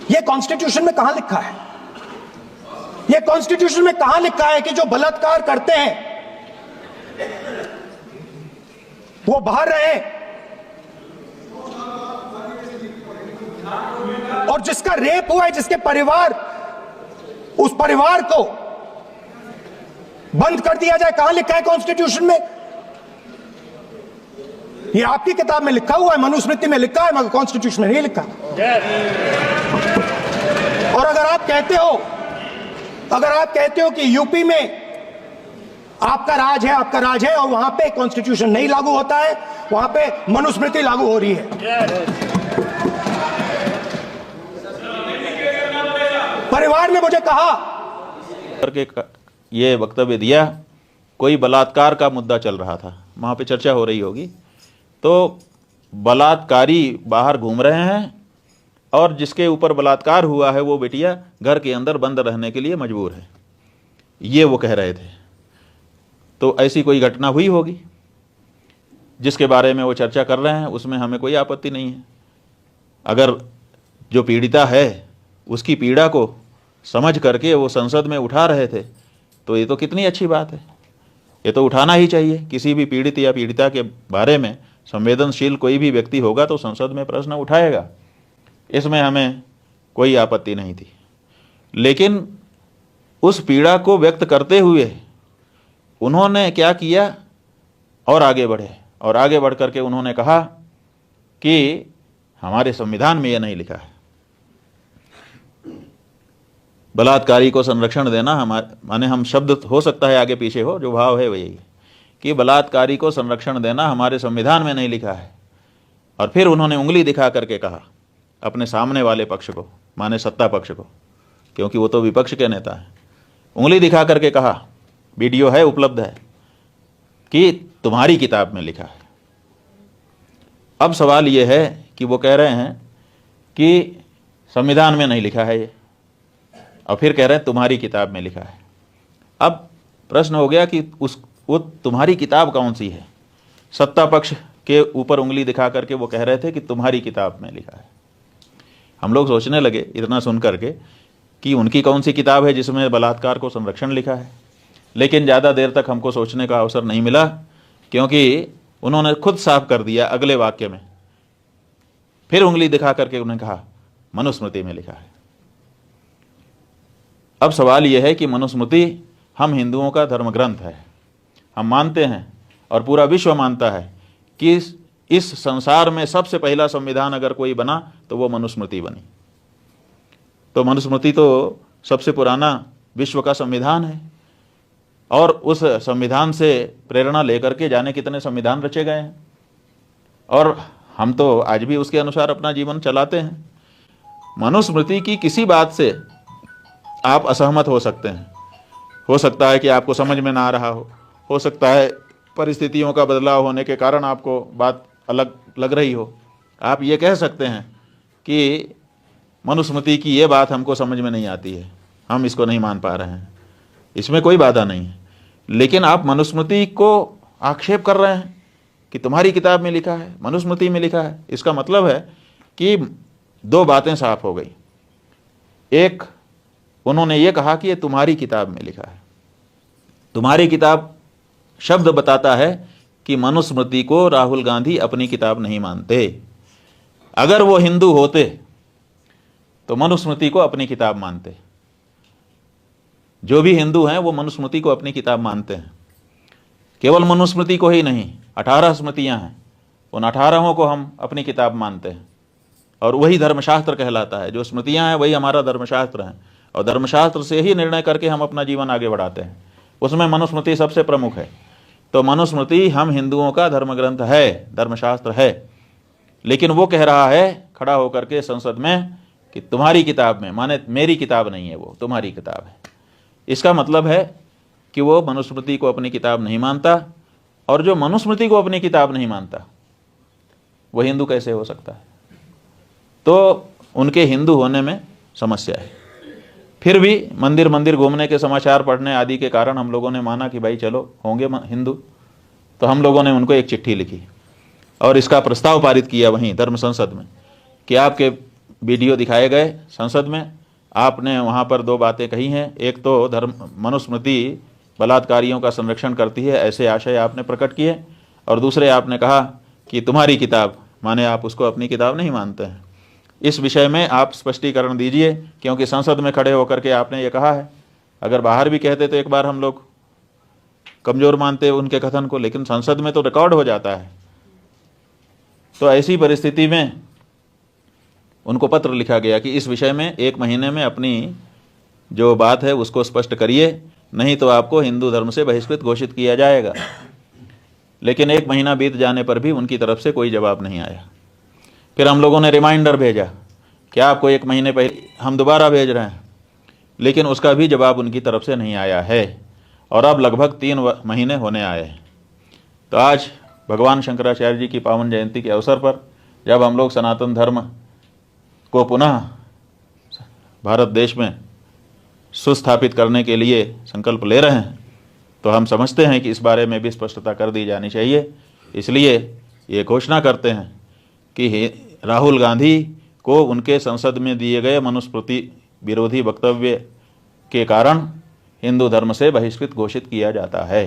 ये कॉन्स्टिट्यूशन में कहां लिखा है? ये कॉन्स्टिट्यूशन में कहां लिखा है कि जो बलात्कार करते हैं वो बाहर रहे, और जिसका रेप हुआ है, जिसके परिवार, उस परिवार को बंद कर दिया जाए? कहां लिखा है कॉन्स्टिट्यूशन में? ये आपकी किताब में लिखा हुआ है, मनुस्मृति में लिखा है, मगर कॉन्स्टिट्यूशन में नहीं लिखा। और अगर आप कहते हो कि यूपी में आपका राज है और वहां पे कॉन्स्टिट्यूशन नहीं लागू होता है, वहां पे मनुस्मृति लागू हो रही है। परिवार ने मुझे कहा करके ये वक्तव्य दिया, कोई बलात्कार का मुद्दा चल रहा था, वहां पे चर्चा हो रही होगी, तो बलात्कारी बाहर घूम रहे हैं और जिसके ऊपर बलात्कार हुआ है वो बेटिया घर के अंदर बंद रहने के लिए मजबूर है, ये वो कह रहे थे। तो ऐसी कोई घटना हुई होगी जिसके बारे में वो चर्चा कर रहे हैं, उसमें हमें कोई आपत्ति नहीं है। अगर जो पीड़िता है उसकी पीड़ा को समझ करके वो संसद में उठा रहे थे तो ये तो कितनी अच्छी बात है, ये तो उठाना ही चाहिए। किसी भी पीड़ित या पीड़िता के बारे में संवेदनशील कोई भी व्यक्ति होगा तो संसद में प्रश्न उठाएगा, इसमें हमें कोई आपत्ति नहीं थी। लेकिन उस पीड़ा को व्यक्त करते हुए उन्होंने क्या किया, और आगे बढ़े, और आगे बढ़ करके उन्होंने कहा कि हमारे संविधान में यह नहीं लिखा है। बलात्कारी को संरक्षण देना, माने हम शब्द हो सकता है आगे पीछे हो, जो भाव है वही कि बलात्कारी को संरक्षण देना हमारे संविधान में नहीं लिखा है। और फिर उन्होंने उंगली दिखा करके कहा अपने सामने वाले पक्ष को, माने सत्ता पक्ष को, क्योंकि वो तो विपक्ष के नेता है, उंगली दिखा करके कहा, वीडियो है उपलब्ध है, कि तुम्हारी किताब में लिखा है। अब सवाल ये है कि वो कह रहे हैं कि संविधान में नहीं लिखा है ये, और फिर कह रहे हैं तुम्हारी किताब में लिखा है। अब प्रश्न हो गया कि वो तुम्हारी किताब कौन सी है? सत्ता पक्ष के ऊपर उंगली दिखा करके वो कह रहे थे कि तुम्हारी किताब में लिखा है। हम लोग सोचने लगे इतना सुन करके कि उनकी कौन सी किताब है जिसमें बलात्कार को संरक्षण लिखा है, लेकिन ज़्यादा देर तक हमको सोचने का अवसर नहीं मिला, क्योंकि उन्होंने खुद साफ कर दिया अगले वाक्य में, फिर उंगली दिखा करके उन्होंने कहा मनुस्मृति में लिखा है। अब सवाल यह है कि मनुस्मृति हम हिंदुओं का धर्म ग्रंथ है, हम मानते हैं और पूरा विश्व मानता है कि इस संसार में सबसे पहला संविधान अगर कोई बना तो वो मनुस्मृति बनी। तो मनुस्मृति तो सबसे पुराना विश्व का संविधान है, और उस संविधान से प्रेरणा लेकर के जाने कितने संविधान रचे गए हैं, और हम तो आज भी उसके अनुसार अपना जीवन चलाते हैं। मनुस्मृति की किसी बात से आप असहमत हो सकते हैं, हो सकता है कि आपको समझ में ना आ रहा हो सकता है परिस्थितियों का बदलाव होने के कारण आपको बात अलग लग रही हो। आप ये कह सकते हैं कि मनुस्मृति की ये बात हमको समझ में नहीं आती है, हम इसको नहीं मान पा रहे हैं, इसमें कोई बाधा नहीं है। लेकिन आप मनुस्मृति को आक्षेप कर रहे हैं कि तुम्हारी किताब में लिखा है, मनुस्मृति में लिखा है। इसका मतलब है कि दो बातें साफ हो गई। एक, उन्होंने ये कहा कि ये तुम्हारी किताब में लिखा है। तुम्हारी किताब शब्द बताता है कि मनुस्मृति को राहुल गांधी अपनी किताब नहीं मानते। अगर वो हिंदू होते तो मनुस्मृति को अपनी किताब मानते। जो भी हिंदू हैं वो मनुस्मृति को अपनी किताब मानते हैं। केवल मनुस्मृति को ही नहीं, 18 स्मृतियां हैं, उन 18 को हम अपनी किताब मानते हैं, और वही धर्मशास्त्र कहलाता है। जो स्मृतियां हैं वही हमारा धर्मशास्त्र है, और धर्मशास्त्र से ही निर्णय करके हम अपना जीवन आगे बढ़ाते हैं। उसमें मनुस्मृति सबसे प्रमुख है। तो मनुस्मृति हम हिंदुओं का धर्म ग्रंथ है, धर्मशास्त्र है। लेकिन वो कह रहा है खड़ा होकर के संसद में कि तुम्हारी किताब में, माने मेरी किताब नहीं है, वो तुम्हारी किताब है। इसका मतलब है कि वो मनुस्मृति को अपनी किताब नहीं मानता, और जो मनुस्मृति को अपनी किताब नहीं मानता वो हिंदू कैसे हो सकता है? तो उनके हिंदू होने में समस्या है। फिर भी मंदिर मंदिर घूमने के, समाचार पढ़ने आदि के कारण हम लोगों ने माना कि भाई चलो होंगे हिंदू। तो हम लोगों ने उनको एक चिट्ठी लिखी और इसका प्रस्ताव पारित किया वहीं धर्म संसद में कि आपके वीडियो दिखाए गए संसद में, आपने वहाँ पर दो बातें कही हैं। एक तो मनुस्मृति बलात्कारियों का संरक्षण करती है, ऐसे आशय आपने प्रकट किए, और दूसरे आपने कहा कि तुम्हारी किताब, माने आप उसको अपनी किताब नहीं मानते हैं। इस विषय में आप स्पष्टीकरण दीजिए, क्योंकि संसद में खड़े होकर के आपने ये कहा है। अगर बाहर भी कहते तो एक बार हम लोग कमज़ोर मानते उनके कथन को, लेकिन संसद में तो रिकॉर्ड हो जाता है। तो ऐसी परिस्थिति में उनको पत्र लिखा गया कि इस विषय में 1 महीने में अपनी जो बात है उसको स्पष्ट करिए, नहीं तो आपको हिंदू धर्म से बहिष्कृत घोषित किया जाएगा। लेकिन 1 महीना बीत जाने पर भी उनकी तरफ से कोई जवाब नहीं आया। फिर हम लोगों ने रिमाइंडर भेजा कि आपको 1 महीने पहले, हम दोबारा भेज रहे हैं, लेकिन उसका भी जवाब उनकी तरफ से नहीं आया है। और अब लगभग 3 महीने होने आए हैं। तो आज भगवान शंकराचार्य जी की पावन जयंती के अवसर पर जब हम लोग सनातन धर्म को पुनः भारत देश में सुस्थापित करने के लिए संकल्प ले रहे हैं, तो हम समझते हैं कि इस बारे में भी स्पष्टता कर दी जानी चाहिए। इसलिए ये घोषणा करते हैं कि राहुल गांधी को उनके संसद में दिए गए मनुस्मृति विरोधी वक्तव्य के कारण हिंदू धर्म से बहिष्कृत घोषित किया जाता है।